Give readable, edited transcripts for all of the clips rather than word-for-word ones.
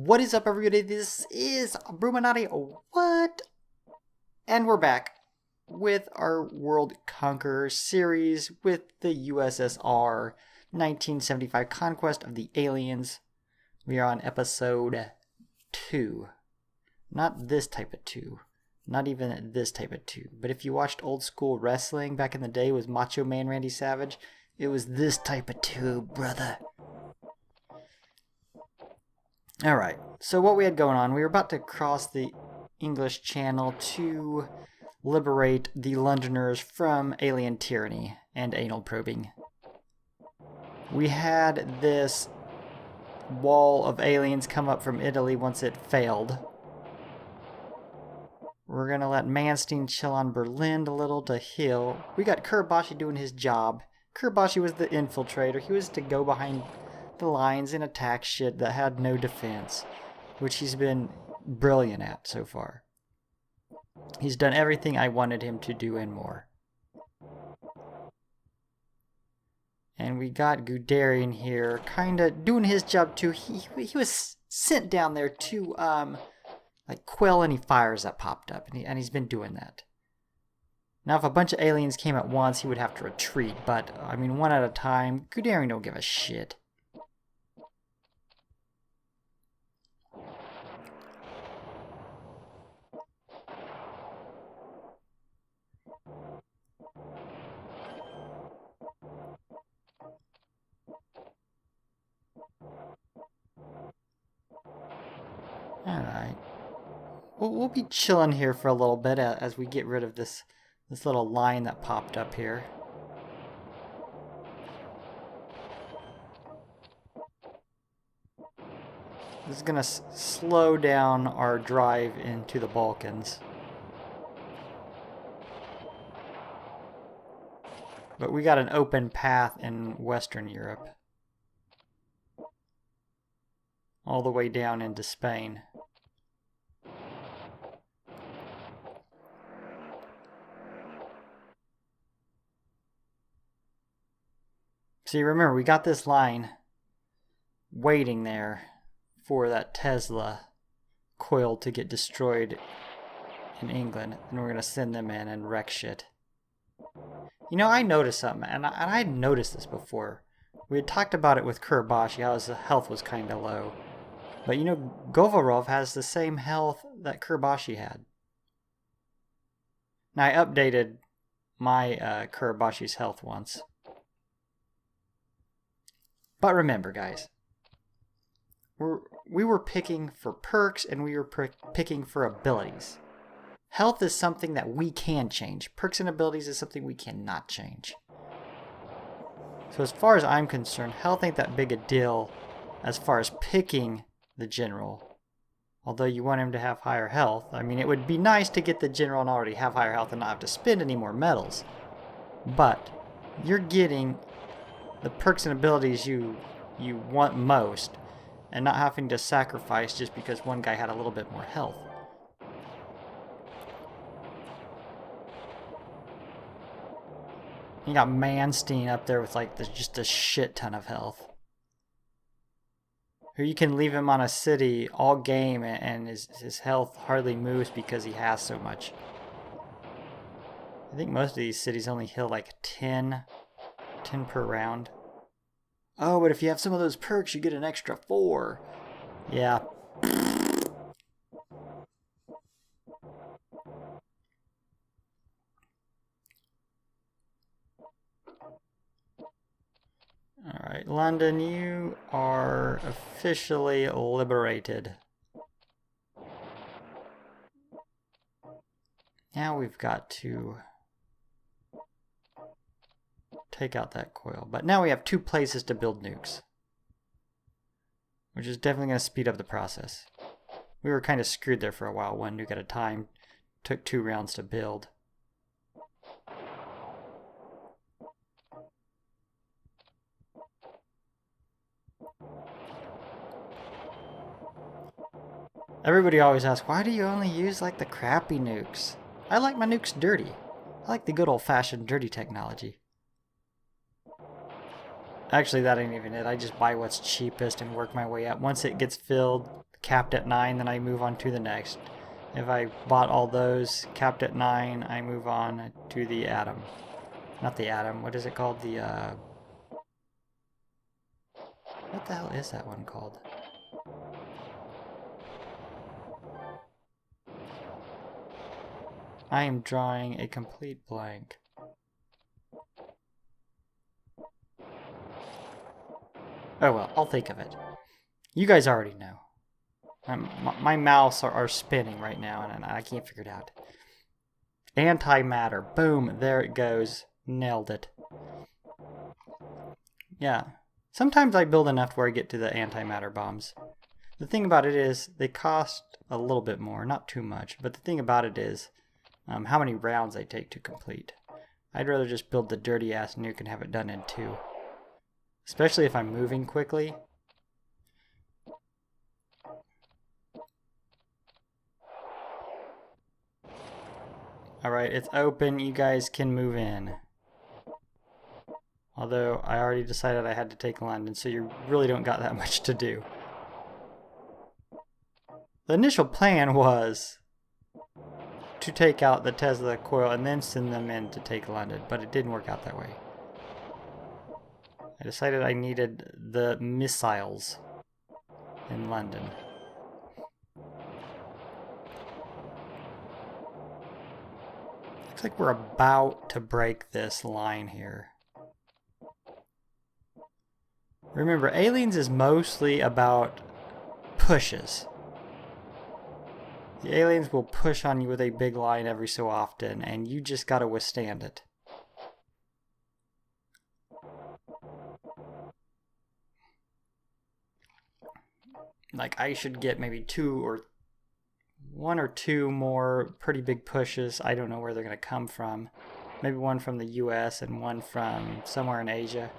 What is up, everybody? This is Bruchminati. What? And we're back with our World Conqueror series with the USSR 1975 Conquest of the Aliens. We are on episode 2. Not this type of 2. Not even this type of 2. But if you watched old school wrestling back in the day with Macho Man Randy Savage, it was this type of 2, brother. Alright, so what we had going on, we were about to cross the English Channel to liberate the Londoners from alien tyranny and anal probing. We had this wall of aliens come up from Italy once it failed. We're going to let Manstein chill on Berlin a little to heal. We got Kurabashi doing his job. Kurabashi was the infiltrator. He was to go behind the lines and attack shit that had no defense, which he's been brilliant at so far. He's done everything I wanted him to do and more. And we got Guderian here, kind of doing his job too. He was sent down there to like quell any fires that popped up, and he's been doing that. Now, if a bunch of aliens came at once, he would have to retreat, but I mean, one at a time. Guderian don't give a shit. Alright. We'll be chilling here for a little bit as we get rid of this little line that popped up here. This is going to slow down our drive into the Balkans. But we got an open path in Western Europe. All the way down into Spain. See, remember, we got this line waiting there for that Tesla coil to get destroyed in England, and we're going to send them in and wreck shit. You know, I noticed something, and I had noticed this before. We had talked about it with Kurabashi, how his health was kind of low. But you know, Govarov has the same health that Kurabashi had. Now, I updated my Kurabashi's health once. But remember, guys, we were picking for perks and we were picking for abilities. Health is something that we can change. Perks and abilities is something we cannot change. So as far as I'm concerned, health ain't that big a deal as far as picking the general. Although you want him to have higher health. I mean, it would be nice to get the general and already have higher health and not have to spend any more medals. But you're getting the perks and abilities you want most, and not having to sacrifice just because one guy had a little bit more health. You got Manstein up there with like just a shit ton of health. Or you can leave him on a city all game and his health hardly moves because he has so much. I think most of these cities only heal like 10 per round. Oh, but if you have some of those perks, you get an extra 4. Yeah. Alright, London, you are officially liberated. Now we've got to take out that coil. But now we have 2 places to build nukes, which is definitely going to speed up the process. We were kind of screwed there for a while. 1 nuke at a time. Took 2 rounds to build. Everybody always asks, why do you only use like the crappy nukes? I like my nukes dirty. I like the good old-fashioned dirty technology. Actually, that ain't even it. I just buy what's cheapest and work my way up. Once it gets filled, capped at 9, then I move on to the next. If I bought all those capped at 9, I move on to the atom. Not the atom, what is it called? The, what the hell is that one called? I am drawing a complete blank. Oh well, I'll think of it. You guys already know. My mouse are spinning right now and I can't figure it out. Antimatter. Boom. There it goes. Nailed it. Yeah. Sometimes I build enough where I get to the antimatter bombs. The thing about it is they cost a little bit more. Not too much. But the thing about it is how many rounds they take to complete. I'd rather just build the dirty ass nuke and have it done in 2. Especially if I'm moving quickly. Alright, it's open. You guys can move in. Although I already decided I had to take London, so you really don't got that much to do. The initial plan was to take out the Tesla coil and then send them in to take London, but it didn't work out that way. I decided I needed the missiles in London. Looks like we're about to break this line here. Remember, Aliens is mostly about pushes. The aliens will push on you with a big line every so often, and you just gotta withstand it. Like, I should get maybe 1 or 2 more pretty big pushes. I don't know where they're gonna come from. Maybe one from the US and one from somewhere in Asia.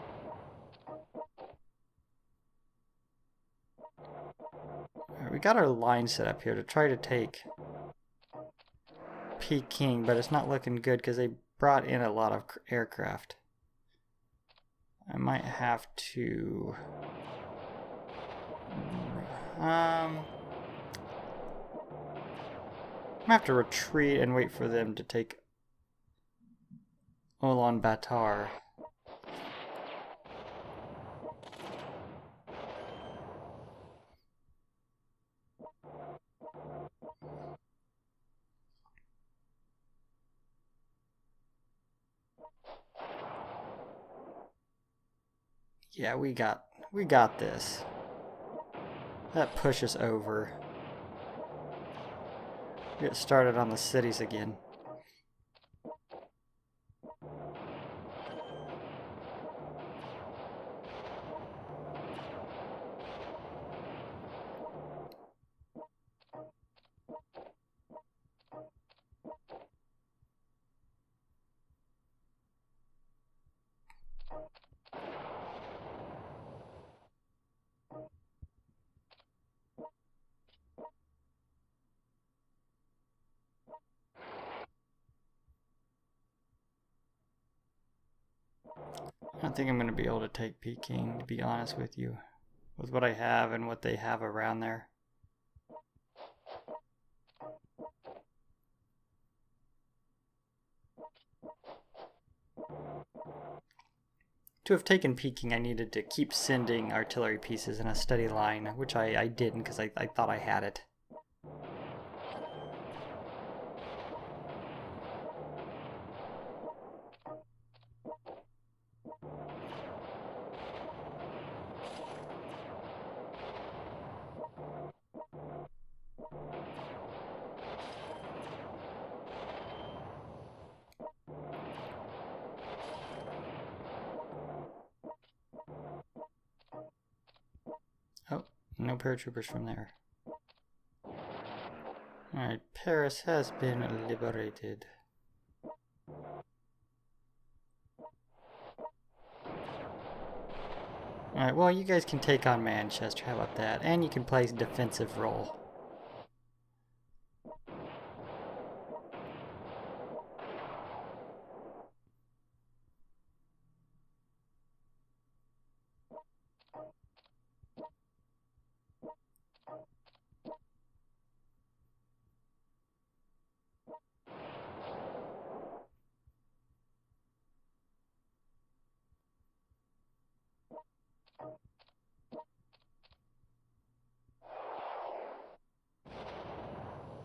Alright, we got our line set up here to try to take Peking, but it's not looking good because they brought in a lot of aircraft. I might have to... I'm gonna have to retreat and wait for them to take Ulaanbaatar. Yeah, we got this. That pushes over. Get started on the cities again. I don't think I'm going to be able to take Peking, to be honest with you, with what I have and what they have around there. To have taken Peking, I needed to keep sending artillery pieces in a steady line, which I didn't because I thought I had it. Oh, no paratroopers from there. Alright, Paris has been liberated. Alright, well, you guys can take on Manchester, how about that? And you can play defensive role.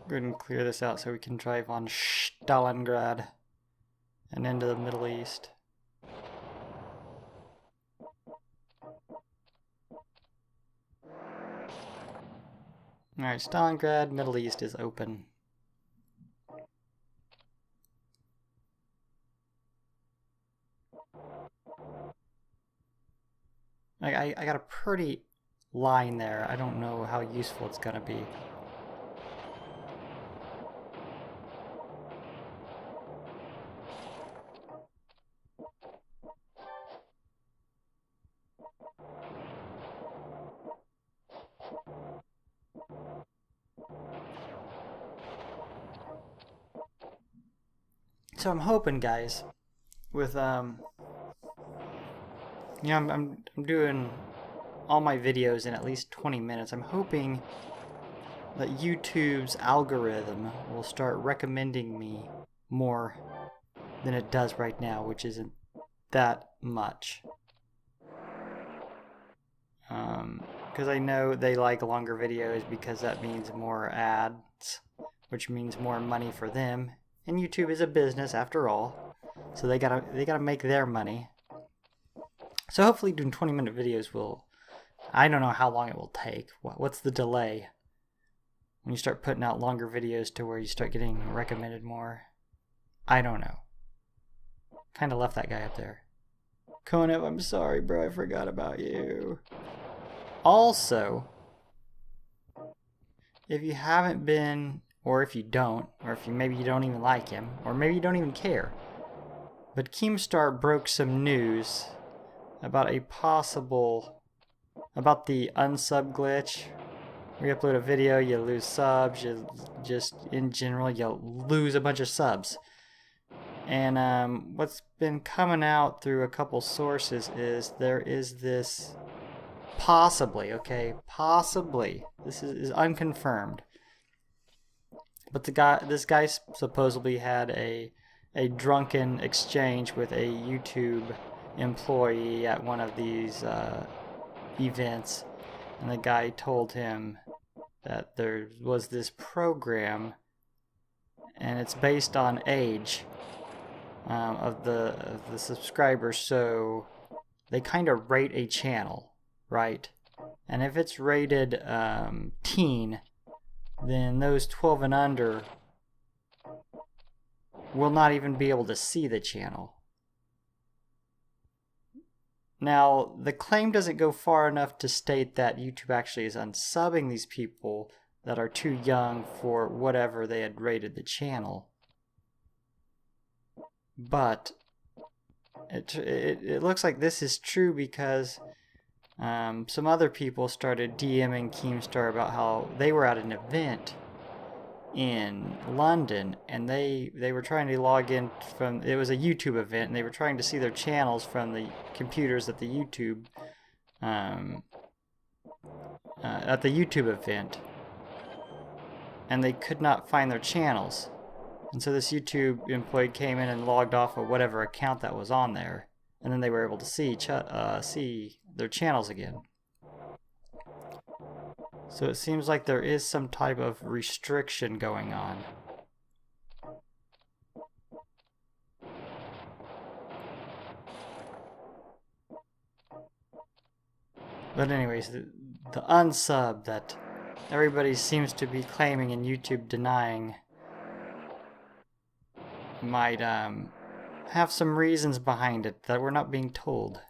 Go ahead and clear this out so we can drive on Stalingrad and into the Middle East. Alright, Stalingrad, Middle East is open. I got a pretty line there. I don't know how useful it's gonna be. So I'm hoping, guys, with I'm doing all my videos in at least 20 minutes. I'm hoping that YouTube's algorithm will start recommending me more than it does right now, which isn't that much. Because I know they like longer videos because that means more ads, which means more money for them. And YouTube is a business after all, so they gotta make their money. So hopefully doing 20-minute videos will, I don't know how long it will take. What's the delay when you start putting out longer videos to where you start getting recommended more? I don't know. Kind of left that guy up there. Konev, I'm sorry, bro. I forgot about you. Also, if you haven't been, or if you don't, or if maybe you don't even like him, or maybe you don't even care, but Keemstar broke some news about a possible, about the unsub glitch. Where you upload a video, you lose subs, you just, in general, you lose a bunch of subs. And what's been coming out through a couple sources is there is this possibly, okay, possibly, this is unconfirmed, but this guy supposedly had a drunken exchange with a YouTube employee at one of these events, and the guy told him that there was this program, and it's based on age of the subscribers, so they kind of rate a channel, right? And if it's rated teen, then those 12 and under will not even be able to see the channel. Now, the claim doesn't go far enough to state that YouTube actually is unsubbing these people that are too young for whatever they had rated the channel. But it looks like this is true because some other people started DMing Keemstar about how they were at an event in London, and they were trying to log in from, it was a YouTube event, and they were trying to see their channels from the computers at the YouTube event, and they could not find their channels. And so this YouTube employee came in and logged off of whatever account that was on there, and then they were able to see their channels again. So it seems like there is some type of restriction going on. But anyways, the unsub that everybody seems to be claiming and YouTube denying might have some reasons behind it that we're not being told.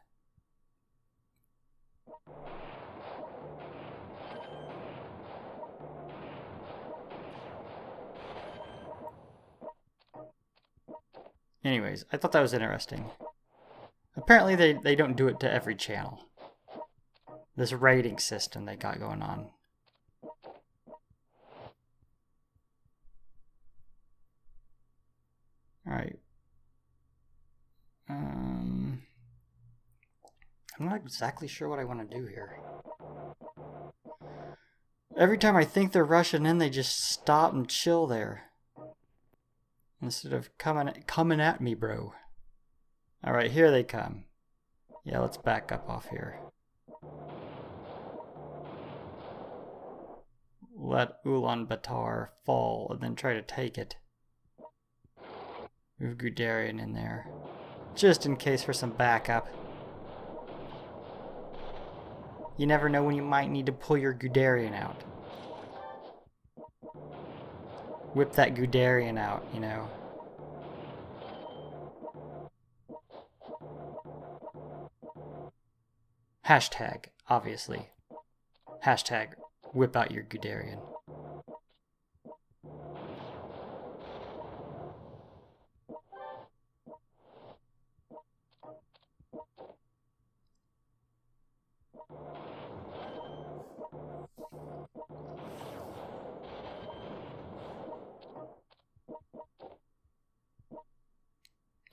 Anyways, I thought that was interesting. Apparently they don't do it to every channel. This rating system they got going on. Alright. I'm not exactly sure what I want to do here. Every time I think they're rushing in, they just stop and chill there. Instead of coming at me, bro. Alright, here they come. Yeah, let's back up off here. let Ulaanbaatar fall and then try to take it. Move Guderian in there, just in case for some backup. You never know when you might need to pull your Guderian out. Whip that Guderian out, you know. Hashtag, obviously. Hashtag, whip out your Guderian.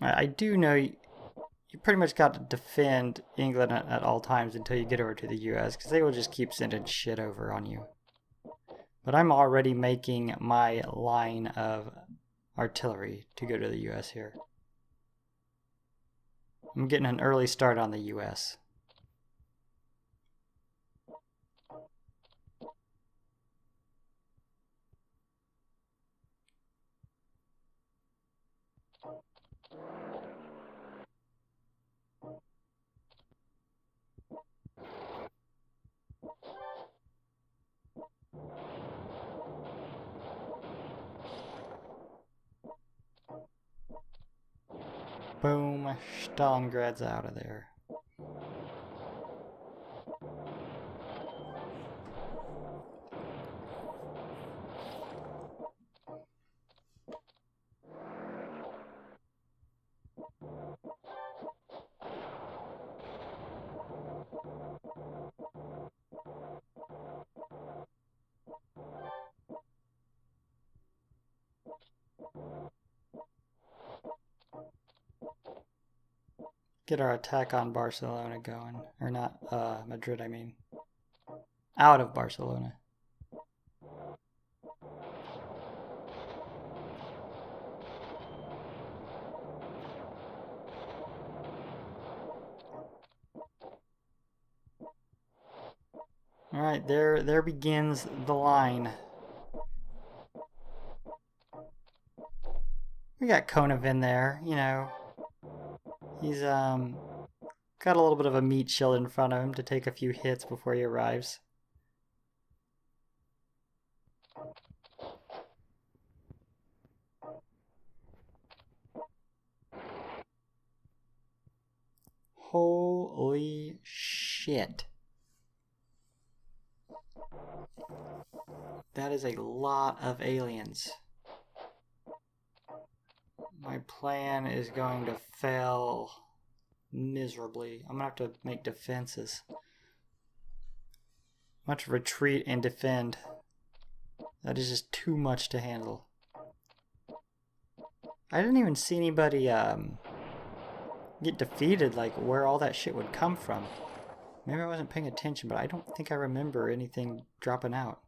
I do know you pretty much got to defend England at all times until you get over to the US, because they will just keep sending shit over on you. But I'm already making my line of artillery to go to the US here. I'm getting an early start on the US. Boom, Stalingrad's out of there. Get our attack on Barcelona going. Or not, Madrid, I mean. Out of Barcelona. Alright, there begins the line. We got Konev in there, you know. He's got a little bit of a meat shield in front of him to take a few hits before he arrives. Holy shit. That is a lot of aliens. My plan is going to fail miserably. I'm gonna have to make defenses. I'm gonna have to retreat and defend. That is just too much to handle. I didn't even see anybody get defeated, like where all that shit would come from. Maybe I wasn't paying attention, but I don't think I remember anything dropping out.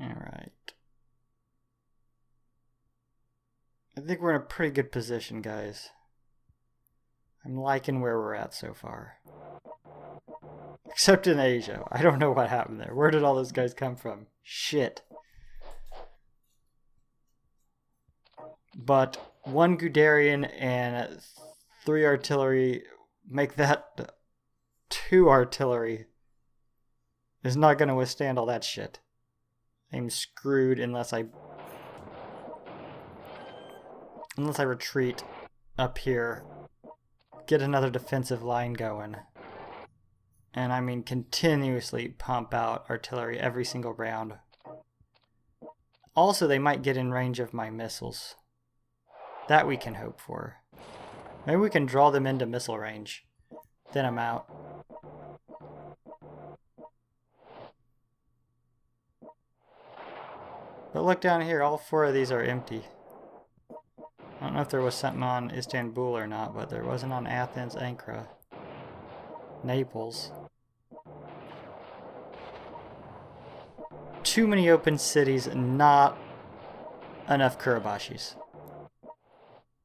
Alright. I think we're in a pretty good position, guys. I'm liking where we're at so far. Except in Asia. I don't know what happened there. Where did all those guys come from? Shit. But 1 Guderian and 3 artillery make that 2 artillery is not going to withstand all that shit. I'm screwed unless I retreat up here, get another defensive line going. And I mean continuously pump out artillery every single round. Also, they might get in range of my missiles. That we can hope for. Maybe we can draw them into missile range. Thin them out. But look down here, all 4 of these are empty. I don't know if there was something on Istanbul or not, but there wasn't on Athens, Ankara, Naples. Too many open cities, not enough Kurabashis.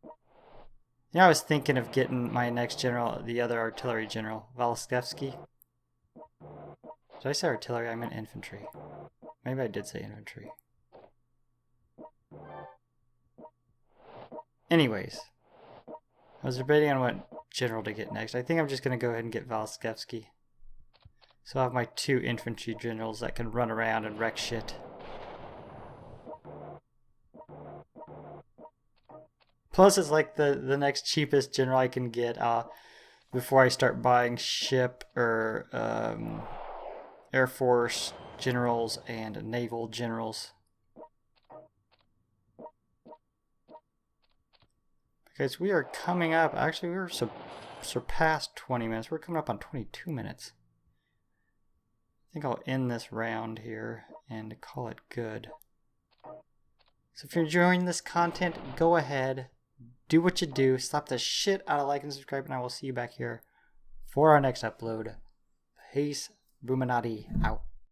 You know, I was thinking of getting my next general, the other artillery general, Valskevsky. Did I say artillery? I meant infantry. Maybe I did say infantry. Anyways, I was debating on what general to get next. I think I'm just going to go ahead and get Valskevsky. So I have my 2 infantry generals that can run around and wreck shit. Plus, it's like the next cheapest general I can get before I start buying ship or Air Force generals and naval generals. Because we are coming up, actually we're surpassed 20 minutes. We're coming up on 22 minutes. I think I'll end this round here and call it good. So if you're enjoying this content, go ahead, do what you do, slap the shit out of like and subscribe, and I will see you back here for our next upload. Peace, Bruchminati out.